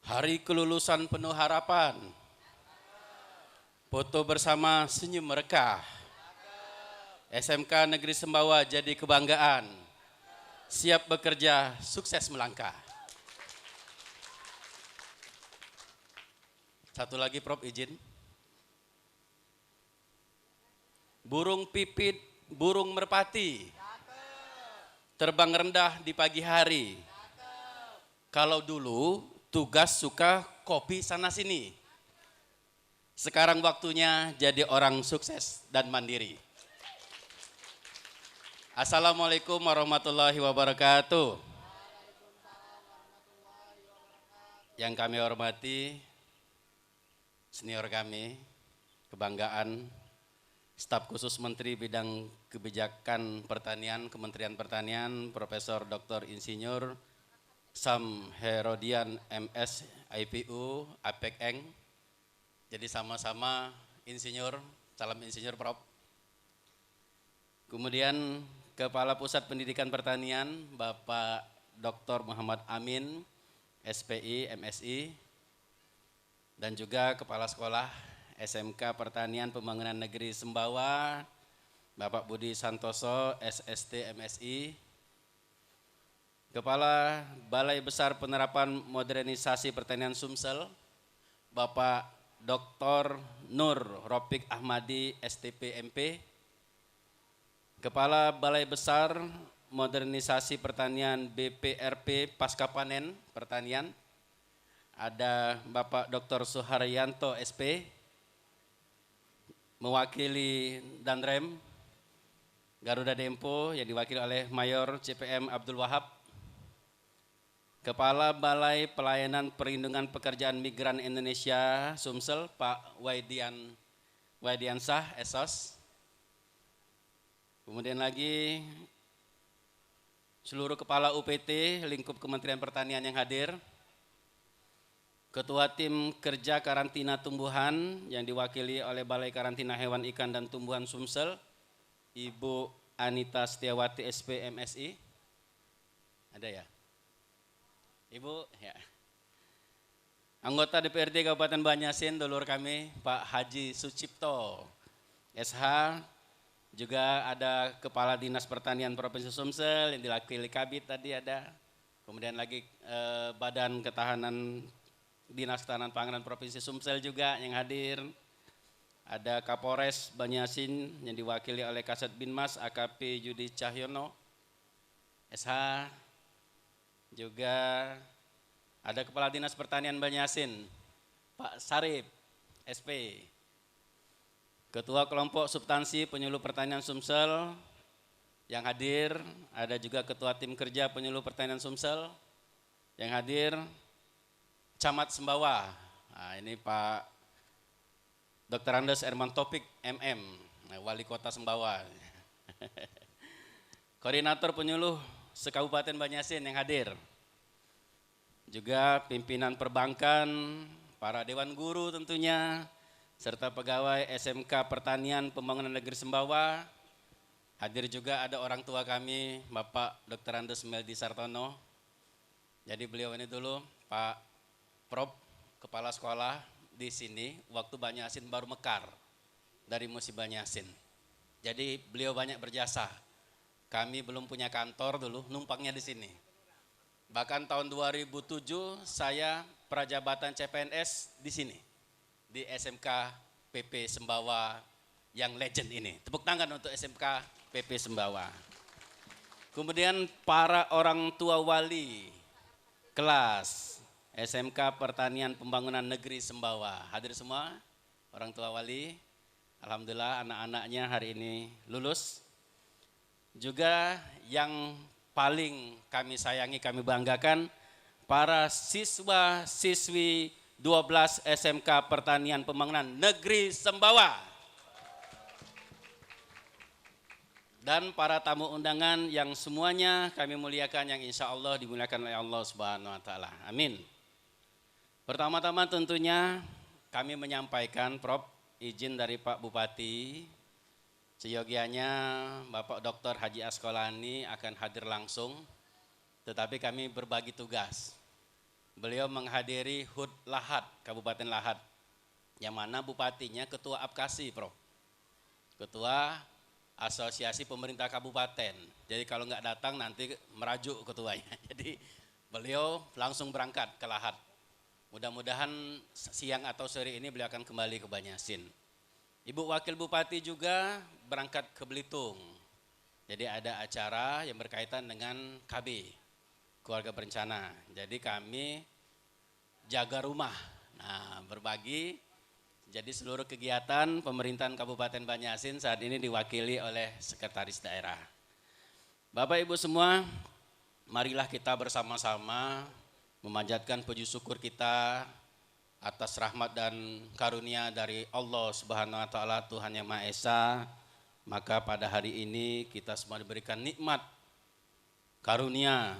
Hari kelulusan penuh harapan, foto bersama senyum merekah, SMK Negeri Sembawa jadi kebanggaan, siap bekerja, sukses melangkah. Satu lagi Prof izin. Burung pipit, burung merpati, terbang rendah di pagi hari. Kalau dulu tugas suka kopi sana sini. Sekarang waktunya jadi orang sukses dan mandiri. Assalamualaikum warahmatullahi wabarakatuh. Yang kami hormati, senior kami, kebanggaan, Staf Khusus Menteri Bidang Kebijakan Pertanian, Kementerian Pertanian, Profesor Dr. Insinyur Sam Herodian MS IPU APEK Eng. Jadi sama-sama insinyur, salam insinyur Prof. Kemudian Kepala Pusat Pendidikan Pertanian Bapak Dr. Muhammad Amin SPI MSI, dan juga Kepala Sekolah SMK Pertanian Pembangunan Negeri Sembawa Bapak Budi Santoso SST MSI, Kepala Balai Besar Penerapan Modernisasi Pertanian Sumsel, Bapak Dr. Nur Ropik Ahmadi STP MP, Kepala Balai Besar Modernisasi Pertanian BPRP Pasca Panen Pertanian, ada Bapak Dr. Suharyanto SP, mewakili Danrem Garuda Dempo yang diwakili oleh Mayor CPM Abdul Wahab, Kepala Balai Pelayanan Perlindungan Pekerjaan Migran Indonesia Sumsel, Pak Waidiansah Esos. Kemudian lagi seluruh Kepala UPT lingkup Kementerian Pertanian yang hadir. Ketua Tim Kerja Karantina Tumbuhan yang diwakili oleh Balai Karantina Hewan Ikan dan Tumbuhan Sumsel, Ibu Anita Setiawati SP MSI. Ada ya? Ibu, ya. Anggota DPRD Kabupaten Banyasin, dulur kami, Pak Haji Sucipto, SH, juga ada Kepala Dinas Pertanian Provinsi Sumsel yang diwakili Kabid tadi ada, kemudian lagi Badan Ketahanan Dinas Ketahanan Pangan Provinsi Sumsel juga yang hadir, ada Kapolres Banyasin yang diwakili oleh Kasat Binmas AKP Yudi Cahyono, SH, juga Ada Kepala Dinas Pertanian Banyasin, Pak Sarip, SP. Ketua Kelompok Substansi Penyuluh Pertanian Sumsel yang hadir, ada juga Ketua Tim Kerja Penyuluh Pertanian Sumsel yang hadir, Camat Sembawa. Nah, ini Pak Dr. Andes Erman Topik MM, Wali Kota Sembawa. Koordinator Penyuluh Sekabupaten Banyasin yang hadir. Juga pimpinan perbankan, para dewan guru tentunya, serta pegawai SMK Pertanian Pembangunan Negeri Sembawa. Hadir juga ada orang tua kami, Bapak Dr. Andes Meldi Sartono. Jadi beliau ini dulu Pak Prof, Kepala Sekolah di sini, waktu Banyasin baru mekar dari Musi Banyasin. Jadi beliau banyak berjasa. Kami belum punya kantor dulu, numpangnya di sini. Bahkan tahun 2007 saya prajabatan CPNS di sini, di SMK PP Sembawa yang legend ini. Tepuk tangan untuk SMK PP Sembawa. Kemudian para orang tua wali kelas SMK Pertanian Pembangunan Negeri Sembawa. Hadir semua orang tua wali. Alhamdulillah anak-anaknya hari ini lulus. Juga yang paling kami sayangi, kami banggakan, para siswa-siswi 12 SMK Pertanian Pembangunan Negeri Sembawa. Dan para tamu undangan yang semuanya kami muliakan, yang insya Allah dimuliakan oleh Allah Subhanahu wa Ta'ala. Amin. Pertama-tama tentunya kami menyampaikan, Prof, izin dari Pak Bupati, seyogianya Bapak Dr. Haji Asqalani akan hadir langsung, tetapi kami berbagi tugas. Beliau menghadiri HUT Lahat, Kabupaten Lahat, yang mana bupatinya Ketua Apkasi, Prof. Ketua Asosiasi Pemerintah Kabupaten. Jadi kalau nggak datang nanti merajuk ketuanya. Jadi beliau langsung berangkat ke Lahat. Mudah-mudahan siang atau sore ini beliau akan kembali ke Banyasin. Ibu Wakil Bupati juga berangkat ke Belitung. Jadi ada acara yang berkaitan dengan KB, keluarga berencana. Jadi kami jaga rumah. Nah, berbagi. Jadi seluruh kegiatan pemerintahan Kabupaten Banyasin saat ini diwakili oleh Sekretaris Daerah. Bapak Ibu semua, marilah kita bersama-sama memanjatkan puji syukur kita atas rahmat dan karunia dari Allah Subhanahu wa Ta'ala, Tuhan Yang Maha Esa. Maka pada hari ini kita semua diberikan nikmat karunia,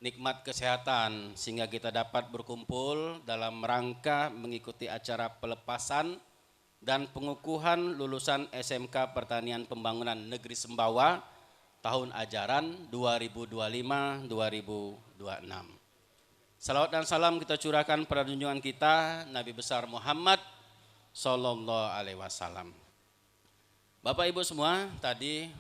nikmat kesehatan, sehingga kita dapat berkumpul dalam rangka mengikuti acara pelepasan dan pengukuhan lulusan SMK Pertanian Pembangunan Negeri Sembawa tahun ajaran 2025-2026. Salawat dan salam kita curahkan pada junjungan kita Nabi besar Muhammad Sallallahu Alaihi Wasallam. Bapak Ibu semua, tadi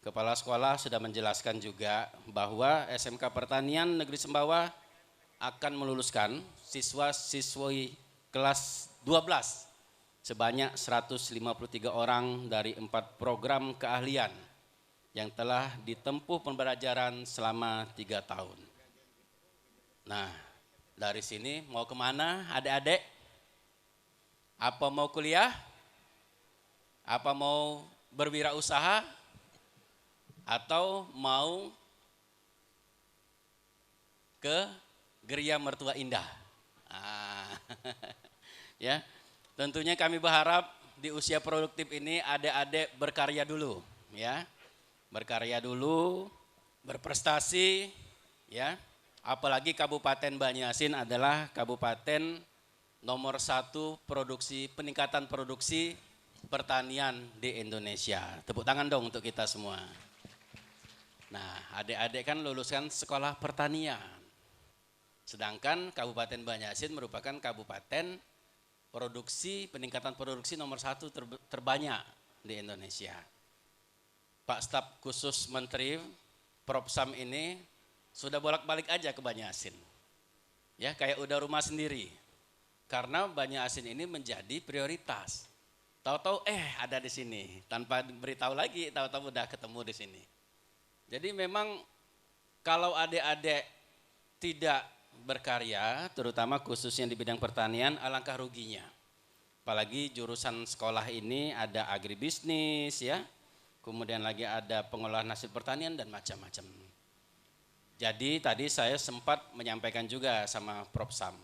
Kepala Sekolah sudah menjelaskan juga bahwa SMK Pertanian Negeri Sembawa akan meluluskan siswa-siswi kelas 12 sebanyak 153 orang dari 4 program keahlian yang telah ditempuh pembelajaran selama 3 tahun. Nah, dari sini mau kemana adik-adik? Apa mau kuliah? Apa mau berwirausaha? Atau mau ke Geria Mertua Indah? Ya, tentunya kami berharap di usia produktif ini adik-adik berkarya dulu, ya, berkarya dulu, berprestasi, ya. Apalagi Kabupaten Banyasin adalah kabupaten nomor 1 produksi, peningkatan produksi pertanian di Indonesia. Tepuk tangan dong untuk kita semua. Nah, adik-adik kan luluskan sekolah pertanian. Sedangkan Kabupaten Banyasin merupakan kabupaten produksi, peningkatan produksi nomor 1 terbanyak di Indonesia. Pak Staf Khusus Menteri Prof Sam ini sudah bolak-balik aja ke Banyasin. Ya, kayak udah rumah sendiri. Karena Banyasin ini menjadi prioritas. Tahu-tahu ada di sini, tanpa beritahu lagi, tahu-tahu udah ketemu di sini. Jadi memang kalau adik-adik tidak berkarya, terutama khususnya di bidang pertanian, alangkah ruginya. Apalagi jurusan sekolah ini ada agribisnis ya, kemudian lagi ada pengolahan hasil pertanian dan macam-macam. Jadi tadi saya sempat menyampaikan juga sama Prof. Sam.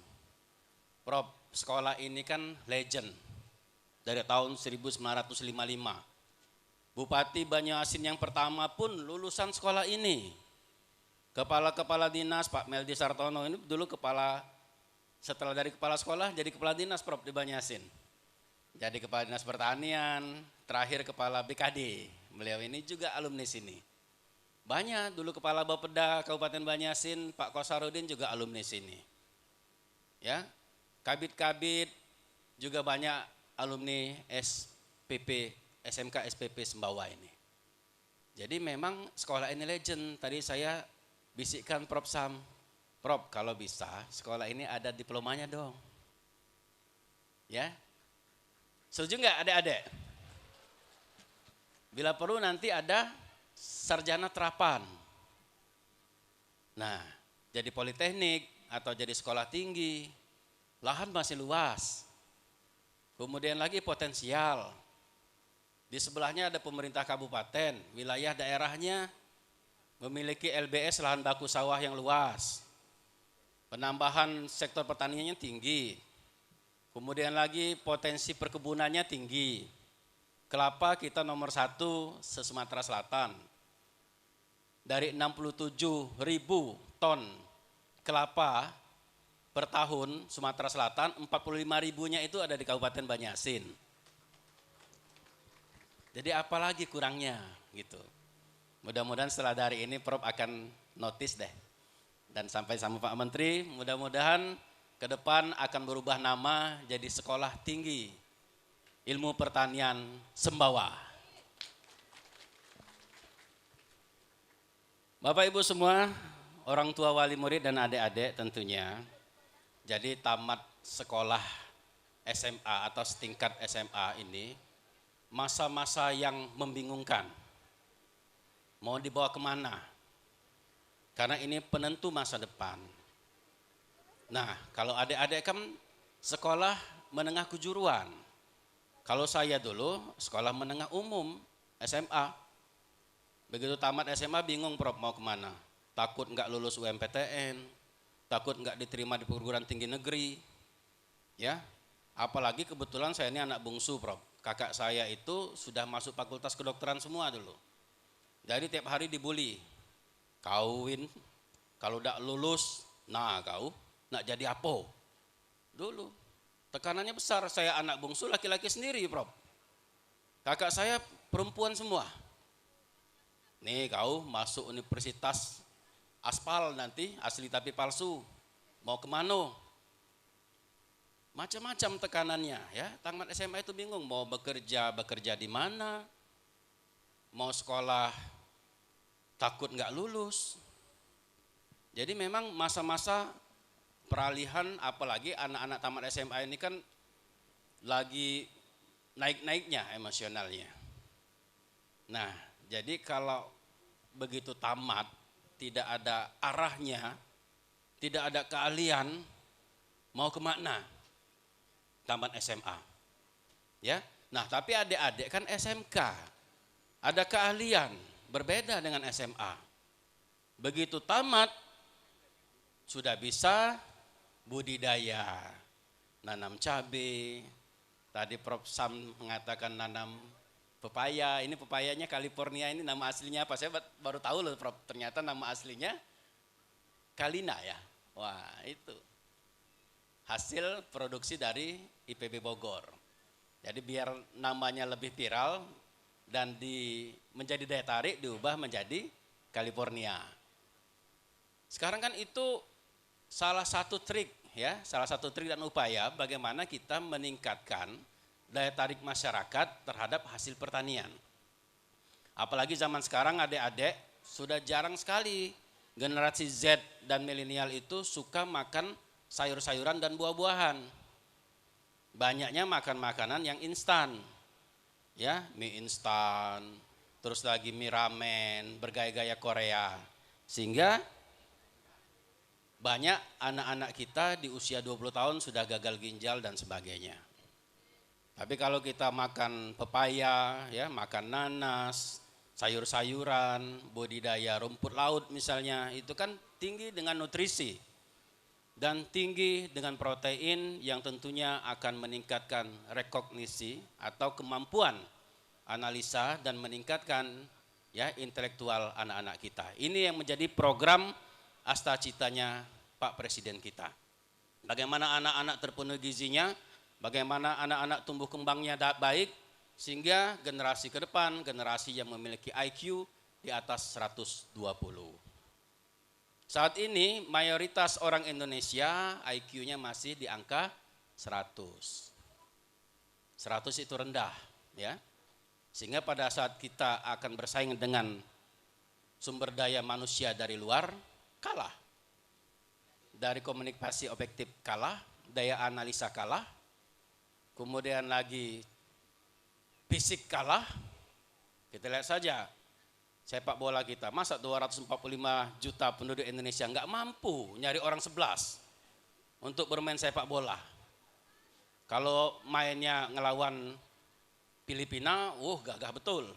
Prof, sekolah ini kan legend dari tahun 1955. Bupati Banyuasin yang pertama pun lulusan sekolah ini. Kepala-kepala dinas Pak Meldi Sartono ini dulu setelah dari kepala sekolah jadi kepala dinas Prof di Banyuasin. Jadi kepala dinas pertanian, terakhir kepala BKD. Beliau ini juga alumni sini. Banyak dulu kepala Bapeda Kabupaten Banyuasin, Pak Kosarudin juga alumni sini. Ya, kabit-kabit juga banyak alumni SMK SPP Sembawa ini. Jadi memang sekolah ini legend. Tadi saya bisikkan Prof. Sam, Prof kalau bisa sekolah ini ada diplomanya dong. Ya, setuju nggak adik-adik? Bila perlu nanti ada sarjana terapan. Nah, jadi politeknik atau jadi sekolah tinggi, lahan masih luas. Kemudian lagi potensial. Di sebelahnya ada pemerintah kabupaten, wilayah daerahnya memiliki LBS lahan baku sawah yang luas. Penambahan sektor pertaniannya tinggi. Kemudian lagi potensi perkebunannya tinggi. Kelapa kita nomor 1 se-Sumatera Selatan. Dari 67.000 ton kelapa per tahun Sumatera Selatan, 45.000-nya itu ada di Kabupaten Banyuasin. Jadi apalagi kurangnya gitu. Mudah-mudahan setelah dari ini Prof akan notice deh. Dan sampai sama Pak Menteri, mudah-mudahan ke depan akan berubah nama jadi Sekolah Tinggi Ilmu Pertanian Sembawa. Bapak Ibu semua, orang tua wali murid dan adik-adik tentunya. Jadi tamat sekolah SMA atau setingkat SMA ini masa-masa yang membingungkan. Mau dibawa kemana? Karena ini penentu masa depan. Nah, kalau adik-adik kan sekolah menengah kejuruan. Kalau saya dulu sekolah menengah umum, SMA. Begitu tamat SMA bingung Prof mau kemana. Takut nggak lulus UMPTN, takut nggak diterima di perguruan tinggi negeri. Ya, apalagi kebetulan saya ini anak bungsu Prof. Kakak saya itu sudah masuk fakultas kedokteran semua dulu. Jadi tiap hari dibully. Kawin, kalau udah lulus, nah kau nak jadi apa? Dulu tekanannya besar, saya anak bungsu laki-laki sendiri Prof. Kakak saya perempuan semua. Nih kau masuk universitas aspal nanti, asli tapi palsu. Mau kemana? Macam-macam tekanannya ya. Tamat SMA itu bingung mau bekerja di mana? Mau sekolah takut nggak lulus. Jadi memang masa-masa peralihan, apalagi anak-anak tamat SMA ini kan lagi naik-naiknya emosionalnya. Nah, jadi kalau begitu tamat, tidak ada arahnya, tidak ada keahlian, mau kemana? Tamat SMA. Ya, nah tapi adik-adik kan SMK, ada keahlian, berbeda dengan SMA. Begitu tamat, sudah bisa budidaya, nanam cabai. Tadi Prof. Sam mengatakan nanam pepaya. Ini pepayanya California, ini nama aslinya apa? Saya baru tahu loh Prof. Ternyata nama aslinya Kalina ya. Wah itu hasil produksi dari IPB Bogor. Jadi biar namanya lebih viral dan menjadi daya tarik diubah menjadi California. Sekarang kan itu salah satu trik ya, salah satu trik dan upaya bagaimana kita meningkatkan daya tarik masyarakat terhadap hasil pertanian. Apalagi zaman sekarang adik-adik sudah jarang sekali generasi Z dan milenial itu suka makan sayur-sayuran dan buah-buahan. Banyaknya makan makanan yang instan. Ya, mie instan, terus lagi mie ramen, bergaya-gaya Korea. Sehingga banyak anak-anak kita di usia 20 tahun sudah gagal ginjal dan sebagainya. Tapi kalau kita makan pepaya, ya, makan nanas, sayur-sayuran, budidaya rumput laut misalnya, itu kan tinggi dengan nutrisi dan tinggi dengan protein yang tentunya akan meningkatkan rekognisi atau kemampuan analisa dan meningkatkan ya intelektual anak-anak kita. Ini yang menjadi program Astacitanya Pak Presiden kita. Bagaimana anak-anak terpenuhi gizinya, bagaimana anak-anak tumbuh kembangnya baik, sehingga generasi ke depan, generasi yang memiliki IQ di atas 120. Saat ini mayoritas orang Indonesia IQ-nya masih di angka 100. 100 itu rendah, ya. Sehingga pada saat kita akan bersaing dengan sumber daya manusia dari luar, kalah. Dari komunikasi objektif kalah, daya analisa kalah, kemudian lagi fisik kalah. Kita lihat saja sepak bola kita, masa 245 juta penduduk Indonesia nggak mampu nyari orang 11 untuk bermain sepak bola. Kalau mainnya ngelawan Filipina, gagah betul.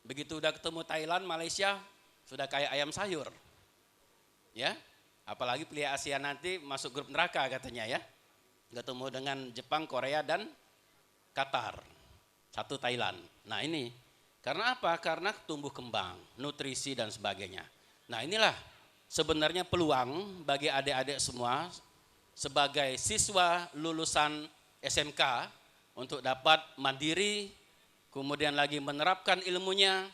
Begitu udah ketemu Thailand, Malaysia, sudah kayak ayam sayur. Ya, apalagi Piala Asia nanti masuk grup neraka katanya ya. Ketemu dengan Jepang, Korea dan Qatar. Satu Thailand. Nah ini, karena apa? Karena tumbuh kembang, nutrisi dan sebagainya. Nah inilah sebenarnya peluang bagi adik-adik semua sebagai siswa lulusan SMK untuk dapat mandiri, kemudian lagi menerapkan ilmunya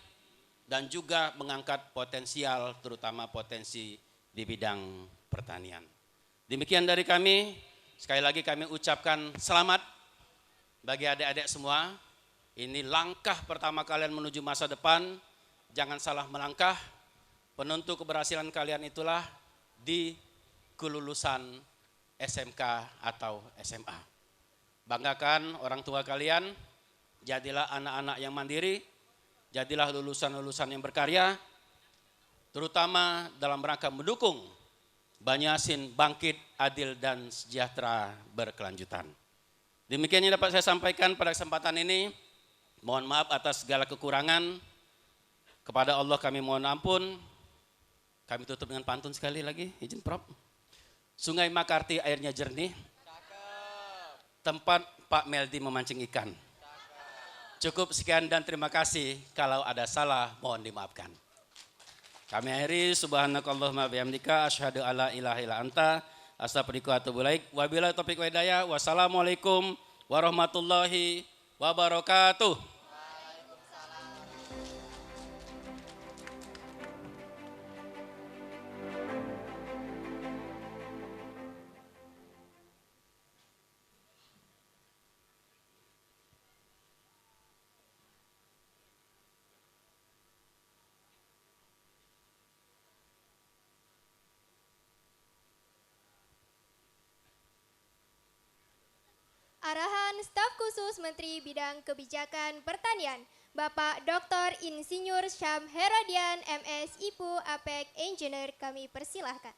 dan juga mengangkat potensial, terutama potensi di bidang pertanian. Demikian dari kami, sekali lagi kami ucapkan selamat bagi adik-adik semua. Ini langkah pertama kalian menuju masa depan, jangan salah melangkah. Penentu keberhasilan kalian itulah di kelulusan SMK atau SMA. Banggakan orang tua kalian, jadilah anak-anak yang mandiri, jadilah lulusan-lulusan yang berkarya, terutama dalam rangka mendukung Banyasin bangkit, adil dan sejahtera berkelanjutan. Demikian yang dapat saya sampaikan pada kesempatan ini. Mohon maaf atas segala kekurangan. Kepada Allah kami mohon ampun. Kami tutup dengan pantun sekali lagi, izin Prof. Sungai Makarti airnya jernih. Tempat Pak Meldi memancing ikan. Cukup sekian dan terima kasih. Kalau ada salah mohon dimaafkan. Kami akhiri subhanakallahumma bihamdika asyhadu alla ilaha illa anta astaghfiruka wa atubu ilaik. Wabillahi taufiq wa hidayah. Wassalamualaikum warahmatullahi wabarakatuh. Arahan Staf Khusus Menteri Bidang Kebijakan Pertanian, Bapak Dr. Insinyur Syam Herodian, MS IPU APEK Engineer, kami persilahkan.